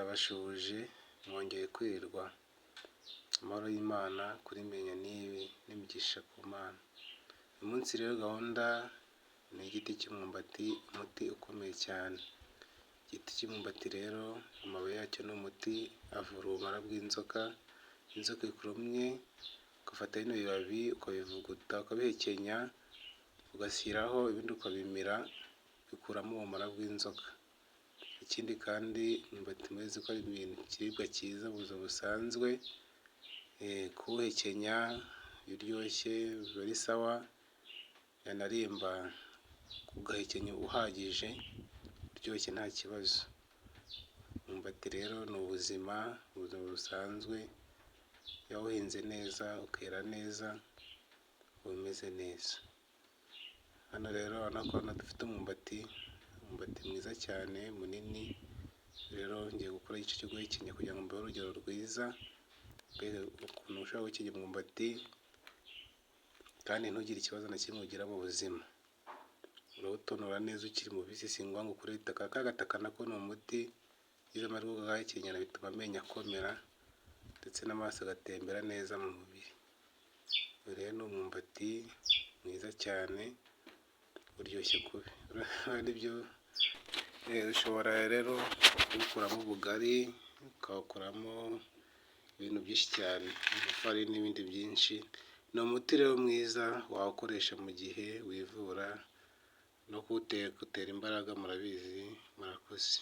ndabashuhuje mwongeye kwirirwa, amahoro y'Imana kuri menya n'ibi n'imigisha ku Mana. Uyu munsi rero gahunda ni igiti cy'umwumbati, umuti ukomeye cyane. Igiti cy'umwumbati rero amababi yacyo ni umuti, avura ubumara bw'inzoka. Inzoka ikurumye ugafata bino bibabi ukabivuguta ukabihekenya ugashyiraho ibindi ukabimira, bikuramo ubumara bw'inzoka. Ikindi kandi imyumbati muzi ko ari ikiribwa cyiza mu buzima busanzwe, kuwuhekenya biryoshye biba ari sawa, yanarimba ugahekenya uhagije uryoshye nta kibazo. Umwumbati rero ni ubuzima, ubuzima busanzwe, iyo wawuhinze neza ukera neza uba umeze neza. Hano rero urabona ko dufite umwumbati mwiza cyane munini. Rero ngiye gukora igice cyo guhekenya kugira ngo mbeho urugero rwiza ukuntu ushobora guhekenya umwumbati kandi ntugire ikibazo na kimwe ugira mu buzima. Urawutonora neza ukiri mubisi, si ngombwa ngo ukureho itaka. Ka gataka nako ni umuti, iyo umaze kugahekenyera bituma amenyo akomera ndetse n'amaraso agatembera neza mu mubiri. Uyu rero ni umwumbati mwiza cyane uryoshye kubi. Ushobora rero kuwukuramo ubugari, ukawukuramo ibintu byinshi cyane, amafarini n'ibindi byinshi. Ni umuti rero mwiza wawukoresha mu gihe wivura no kuwutera imbaraga, murabizi. Murakoze.